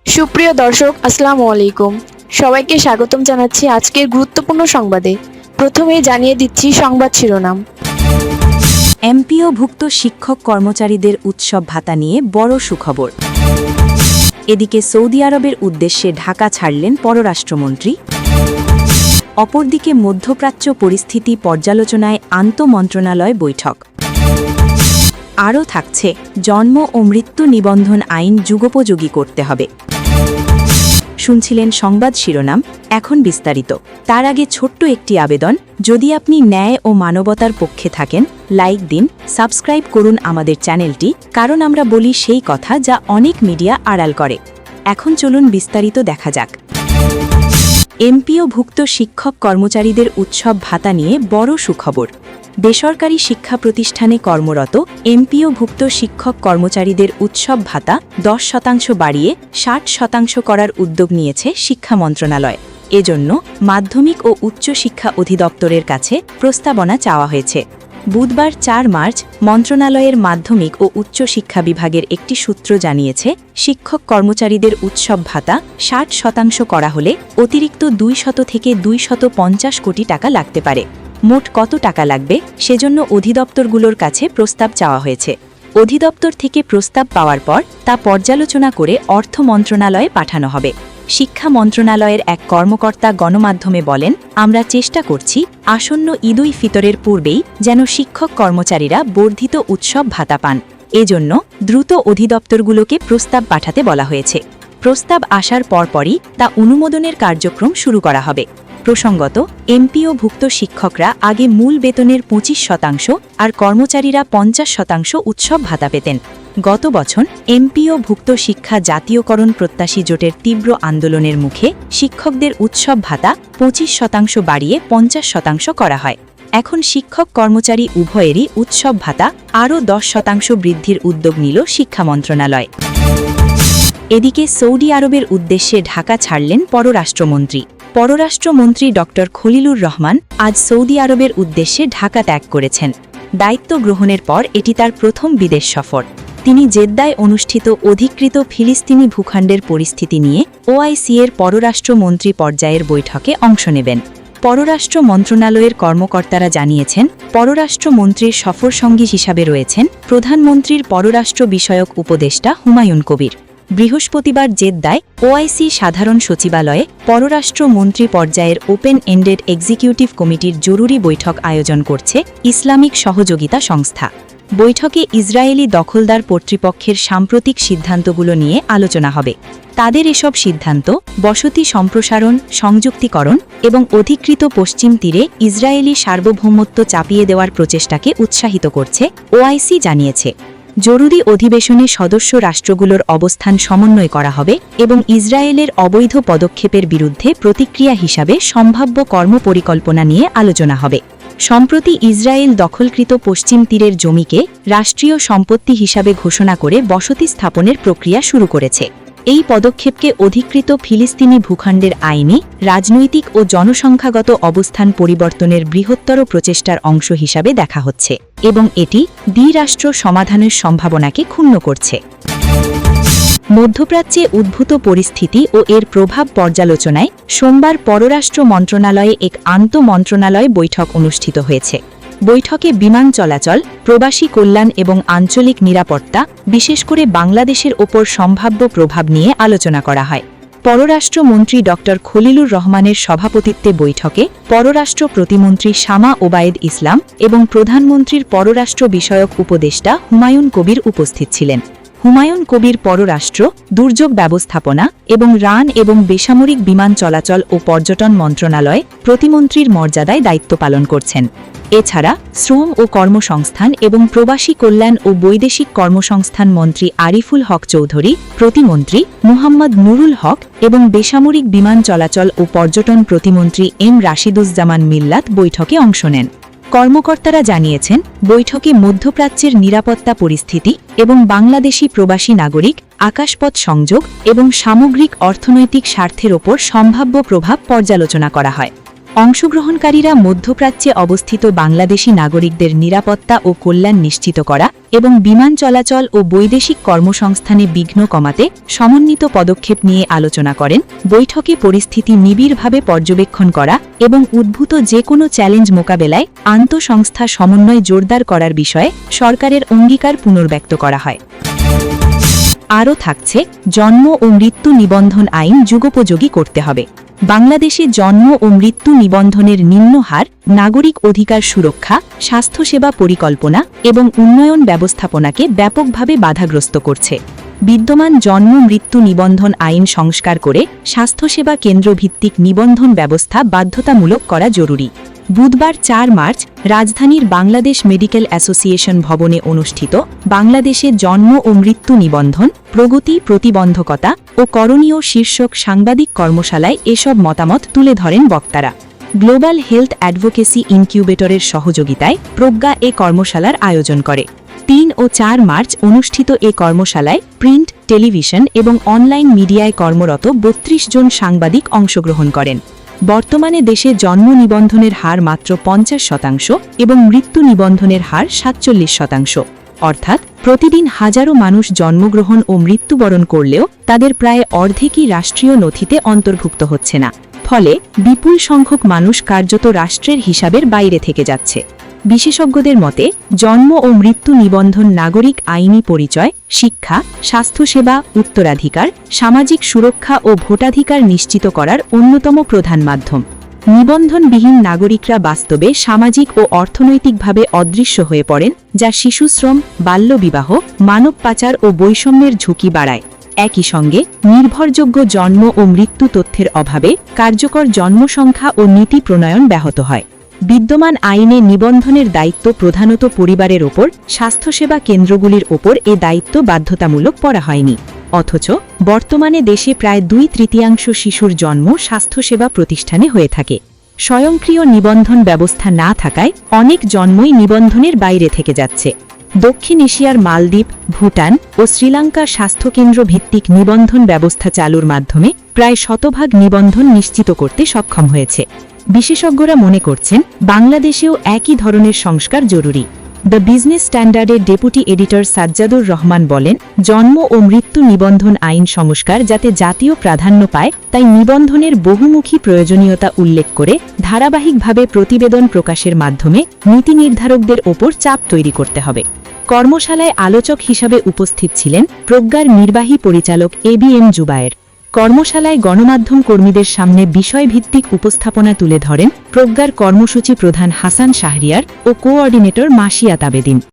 সুপ্রিয় দর্শক, আসসালামু আলাইকুম। সবাইকে স্বাগতম জানাচ্ছি আজকের গুরুত্বপূর্ণ সংবাদে। প্রথমেই জানিয়ে দিচ্ছি সংবাদ শিরোনাম। এমপিওভুক্ত শিক্ষক কর্মচারীদের উৎসব ভাতা নিয়ে বড় সুখবর। এদিকে সৌদি আরবের উদ্দেশ্যে ঢাকা ছাড়লেন পররাষ্ট্রমন্ত্রী। অপরদিকে মধ্যপ্রাচ্য পরিস্থিতি পর্যালোচনায় আন্তঃমন্ত্রণালয় বৈঠক। আরও থাকছে, জন্ম ও মৃত্যু নিবন্ধন আইন যুগোপযোগী করতে হবে। শুনছিলেন সংবাদ শিরোনাম, এখন বিস্তারিত। তার আগে ছোট্ট একটি আবেদন, যদি আপনি ন্যায় ও মানবতার পক্ষে থাকেন, লাইক দিন, সাবস্ক্রাইব করুন আমাদের চ্যানেলটি, কারণ আমরা বলি সেই কথা যা অনেক মিডিয়া আড়াল করে। এখন চলুন বিস্তারিত দেখা যাক। এমপিওভুক্ত শিক্ষক কর্মচারীদের উৎসব ভাতা নিয়ে বড় সুখবর। বেসরকারি শিক্ষা প্রতিষ্ঠানে কর্মরত এমপিওভুক্ত শিক্ষক কর্মচারীদের উৎসব ভাতা 10% বাড়িয়ে 60% করার উদ্যোগ নিয়েছে শিক্ষা মন্ত্রণালয়। এজন্য মাধ্যমিক ও উচ্চ শিক্ষা অধিদপ্তরের কাছে প্রস্তাবনা চাওয়া হয়েছে। বুধবার 4 মার্চ মন্ত্রণালয়ের মাধ্যমিক ও উচ্চ শিক্ষা বিভাগের একটি সূত্র জানিয়েছে, শিক্ষক কর্মচারীদের উৎসব ভাতা 60% করা হলে অতিরিক্ত 200 থেকে 250 কোটি টাকা লাগতে পারে। মোট কত টাকা লাগবে সেজন্য অধিদপ্তরগুলোর কাছে প্রস্তাব চাওয়া হয়েছে। অধিদপ্তর থেকে প্রস্তাব পাওয়ার পর তা পর্যালোচনা করে অর্থ মন্ত্রণালয়ে পাঠানো হবে। শিক্ষা মন্ত্রণালয়ের এক কর্মকর্তা গণমাধ্যমে বলেন, আমরা চেষ্টা করছি আসন্ন ঈদুল ফিতরের পূর্বেই যেন শিক্ষক কর্মচারীরা বর্ধিত উৎসব ভাতা পান। এজন্য দ্রুত অধিদপ্তরগুলোকে প্রস্তাব পাঠাতে বলা হয়েছে। প্রস্তাব আসার পরপরই তা অনুমোদনের কার্যক্রম শুরু করা হবে। প্রসঙ্গত, এমপিওভুক্ত শিক্ষকরা আগে মূল বেতনের 25% আর কর্মচারীরা 50% উৎসব ভাতা পেতেন। গত বছর এমপিওভুক্ত শিক্ষা জাতীয়করণ প্রত্যাশী জোটের তীব্র আন্দোলনের মুখে শিক্ষকদের উৎসব ভাতা 25% বাড়িয়ে 50% করা হয়। এখন শিক্ষক কর্মচারী উভয়েরই উৎসব ভাতা আরও 10% বৃদ্ধির উদ্যোগ নিল শিক্ষা মন্ত্রণালয়। এদিকে সৌদি আরবের উদ্দেশ্যে ঢাকা ছাড়লেন পররাষ্ট্রমন্ত্রী। পররাষ্ট্রমন্ত্রী ড. খলিলুর রহমান আজ সৌদি আরবের উদ্দেশ্যে ঢাকা ত্যাগ করেছেন। দায়িত্ব গ্রহণের পর এটি তার প্রথম বিদেশ সফর। তিনি জেদ্দায় অনুষ্ঠিত অধিকৃত ফিলিস্তিনি ভূখণ্ডের পরিস্থিতি নিয়ে ওআইসি-এর পররাষ্ট্রমন্ত্রী পর্যায়ের বৈঠকে অংশ নেবেন। পররাষ্ট্র মন্ত্রণালয়ের কর্মকর্তারা জানিয়েছেন, পররাষ্ট্রমন্ত্রীর সফরসঙ্গী হিসাবে রয়েছেন প্রধানমন্ত্রীর পররাষ্ট্র বিষয়ক উপদেষ্টা হুমায়ুন কবির। বৃহস্পতিবার জেদ্দায় ওআইসি সাধারণ সচিবালয়ে পররাষ্ট্র মন্ত্রী পর্যায়ের ওপেন এন্ডেড এক্সিকিউটিভ কমিটির জরুরি বৈঠক আয়োজন করছে ইসলামিক সহযোগিতা সংস্থা। বৈঠকে ইসরায়েলি দখলদার কর্তৃপক্ষের সাম্প্রতিক সিদ্ধান্তগুলো নিয়ে আলোচনা হবে। তাদের এসব সিদ্ধান্ত বসতি সম্প্রসারণ, সংযুক্তিকরণ এবং অধিকৃত পশ্চিম তীরে ইসরায়েলি সার্বভৌমত্ব চাপিয়ে দেওয়ার প্রচেষ্টাকে উৎসাহিত করছে, ওআইসি জানিয়েছে। জরুরি অধিবেশনে সদস্য রাষ্ট্রগুলোর অবস্থান সমন্বয় করা হবে এবং ইসরায়েলের অবৈধ পদক্ষেপের বিরুদ্ধে প্রতিক্রিয়া হিসাবে সম্ভাব্য কর্মপরিকল্পনা নিয়ে আলোচনা হবে। সম্প্রতি ইসরায়েল দখলকৃত পশ্চিম তীরের জমিকে রাষ্ট্রীয় সম্পত্তি হিসাবে ঘোষণা করে বসতি স্থাপনের প্রক্রিয়া শুরু করেছে। এই পদক্ষেপকে অধিকৃত ফিলিস্তিনি ভূখণ্ডের আইনি, রাজনৈতিক ও জনসংখ্যাগত অবস্থান পরিবর্তনের বৃহত্তর প্রচেষ্টার অংশ হিসাবে দেখা হচ্ছে এবং এটি দ্বিরাষ্ট্র সমাধানের সম্ভাবনাকে ক্ষুণ্ণ করছে। মধ্যপ্রাচ্যে উদ্ভূত পরিস্থিতি ও এর প্রভাব পর্যালোচনায় সোমবার পররাষ্ট্র মন্ত্রণালয়ে এক আন্তঃমন্ত্রণালয় বৈঠক অনুষ্ঠিত হয়েছে। বৈঠকে বিমান চলাচল, প্রবাসী কল্যাণ এবং আঞ্চলিক নিরাপত্তা, বিশেষ করে বাংলাদেশের ওপর সম্ভাব্য প্রভাব নিয়ে আলোচনা করা হয়। পররাষ্ট্রমন্ত্রী ড. খলিলুর রহমানের সভাপতিত্বে বৈঠকে পররাষ্ট্র প্রতিমন্ত্রী শামা ওবায়েদ ইসলাম এবং প্রধানমন্ত্রীর পররাষ্ট্র বিষয়ক উপদেষ্টা হুমায়ুন কবির উপস্থিত ছিলেন। হুমায়ুন কবির পররাষ্ট্র, দুর্যোগ ব্যবস্থাপনা এবং রান এবং বেসামরিক বিমান চলাচল ও পর্যটন মন্ত্রণালয়ে প্রতিমন্ত্রীর মর্যাদায় দায়িত্ব পালন করছেন। এছাড়া শ্রম ও কর্মসংস্থান এবং প্রবাসী কল্যাণ ও বৈদেশিক কর্মসংস্থান মন্ত্রী আরিফুল হক চৌধুরী, প্রতিমন্ত্রী মুহাম্মদ নুরুল হক এবং বেসামরিক বিমান চলাচল ও পর্যটন প্রতিমন্ত্রী এম রাশিদুজ্জামান মিল্লাত বৈঠকে অংশ নেন। কর্মকর্তারা জানিয়েছেন, বৈঠকে মধ্যপ্রাচ্যের নিরাপত্তা পরিস্থিতি এবং বাংলাদেশি প্রবাসী নাগরিক, আকাশপথ সংযোগ এবং সামগ্রিক অর্থনৈতিক স্বার্থের ওপর সম্ভাব্য প্রভাব পর্যালোচনা করা হয়। অংশগ্রহণকারীরা মধ্যপ্রাচ্যে অবস্থিত বাংলাদেশি নাগরিকদের নিরাপত্তা ও কল্যাণ নিশ্চিত করা এবং বিমান চলাচল ও বৈদেশিক কর্মসংস্থানে বিঘ্ন কমাতে সমন্বিত পদক্ষেপ নিয়ে আলোচনা করেন। বৈঠকে পরিস্থিতি নিবিড়ভাবে পর্যবেক্ষণ করা এবং উদ্ভূত যে কোনো চ্যালেঞ্জ মোকাবেলায় আন্তঃসংস্থা সমন্বয় জোরদার করার বিষয়ে সরকারের অঙ্গীকার পুনর্ব্যক্ত করা হয়। আরও থাকছে, জন্ম ও মৃত্যু নিবন্ধন আইন যুগোপযোগী করতে হবে। বাংলাদেশে জন্ম ও মৃত্যু নিবন্ধনের নিম্ন হার নাগরিক অধিকার সুরক্ষা, স্বাস্থ্যসেবা পরিকল্পনা এবং উন্নয়ন ব্যবস্থাপনাকে ব্যাপকভাবে বাধাগ্রস্ত করছে। বিদ্যমান জন্ম মৃত্যু নিবন্ধন আইন সংস্কার করে স্বাস্থ্যসেবা কেন্দ্রভিত্তিক নিবন্ধন ব্যবস্থা বাধ্যতামূলক করা জরুরি। বুধবার 4 মার্চ রাজধানীর বাংলাদেশ মেডিকেল অ্যাসোসিয়েশন ভবনে অনুষ্ঠিত বাংলাদেশে জন্ম ও মৃত্যু নিবন্ধন প্রগতি, প্রতিবন্ধকতা ও করণীয় শীর্ষক সাংবাদিক কর্মশালায় এসব মতামত তুলে ধরেন বক্তারা। গ্লোবাল হেলথ অ্যাডভোকেসি ইনকিউবেটরের সহযোগিতায় প্রজ্ঞা এ কর্মশালার আয়োজন করে। 3 ও 4 মার্চ অনুষ্ঠিত এ কর্মশালায় প্রিন্ট, টেলিভিশন এবং অনলাইন মিডিয়ায় কর্মরত 32 জন সাংবাদিক অংশগ্রহণ করেন। বর্তমানে দেশে জন্ম নিবন্ধনের হার মাত্র 50% এবং মৃত্যু নিবন্ধনের হার 47%। অর্থাৎ প্রতিদিন হাজারো মানুষ জন্মগ্রহণ ও মৃত্যুবরণ করলেও তাদের প্রায় অর্ধেকই রাষ্ট্রীয় নথিতে অন্তর্ভুক্ত হচ্ছে না। ফলে বিপুল সংখ্যক মানুষ কার্যত রাষ্ট্রের হিসাবের বাইরে থেকে যাচ্ছে। বিশেষজ্ঞদের মতে, জন্ম ও মৃত্যু নিবন্ধন নাগরিক আইনি পরিচয়, শিক্ষা, স্বাস্থ্যসেবা, উত্তরাধিকার, সামাজিক সুরক্ষা ও ভোটাধিকার নিশ্চিত করার অন্যতম প্রধান মাধ্যম। নিবন্ধনবিহীন নাগরিকরা বাস্তবে সামাজিক ও অর্থনৈতিকভাবে অদৃশ্য হয়ে পড়েন, যা শিশুশ্রম, বাল্যবিবাহ, মানব পাচার ও বৈষম্যের ঝুঁকি বাড়ায়। একই সঙ্গে নির্ভরযোগ্য জন্ম ও মৃত্যু তথ্যের অভাবে কার্যকর জন্মসংখ্যা ও নীতি প্রণয়ন ব্যাহত হয়। বিদ্যমান আইনে নিবন্ধনের দায়িত্ব প্রধানত পরিবারের ওপর, স্বাস্থ্যসেবা কেন্দ্রগুলির ওপর এ দায়িত্ব বাধ্যতামূলক করা হয়নি। অথচ বর্তমানে দেশে প্রায় 2/3 শিশুর জন্ম স্বাস্থ্যসেবা প্রতিষ্ঠানে হয়ে থাকে। স্বয়ংক্রিয় নিবন্ধন ব্যবস্থা না থাকায় অনেক জন্মই নিবন্ধনের বাইরে থেকে যাচ্ছে। দক্ষিণ এশিয়ার মালদ্বীপ, ভুটান ও শ্রীলঙ্কার স্বাস্থ্যকেন্দ্র ভিত্তিক নিবন্ধন ব্যবস্থা চালুর মাধ্যমে প্রায় 100% নিবন্ধন নিশ্চিত করতে সক্ষম হয়েছে। বিশেষজ্ঞরা মনে করছেন, বাংলাদেশেও একই ধরনের সংস্কার জরুরি। দ্য বিজনেস স্ট্যান্ডার্ডের ডেপুটি এডিটর সাজ্জাদুর রহমান বলেন, জন্ম ও মৃত্যু নিবন্ধন আইন সংস্কার যাতে জাতীয় প্রাধান্য পায় তাই নিবন্ধনের বহুমুখী প্রয়োজনীয়তা উল্লেখ করে ধারাবাহিকভাবে প্রতিবেদন প্রকাশের মাধ্যমে নীতি নির্ধারকদের ওপর চাপ তৈরি করতে হবে। কর্মশালায় আলোচক হিসাবে উপস্থিত ছিলেন প্রজ্ঞার নির্বাহী পরিচালক ABM জুবায়ের। কর্মশালায় গণমাধ্যম কর্মীদের সামনে বিষয়ভিত্তিক উপস্থাপনা তুলে ধরেন প্রজ্ঞার কর্মসূচি প্রধান হাসান শাহরিয়ার ও কোঅর্ডিনেটর মাসিয়া তাবেদিন।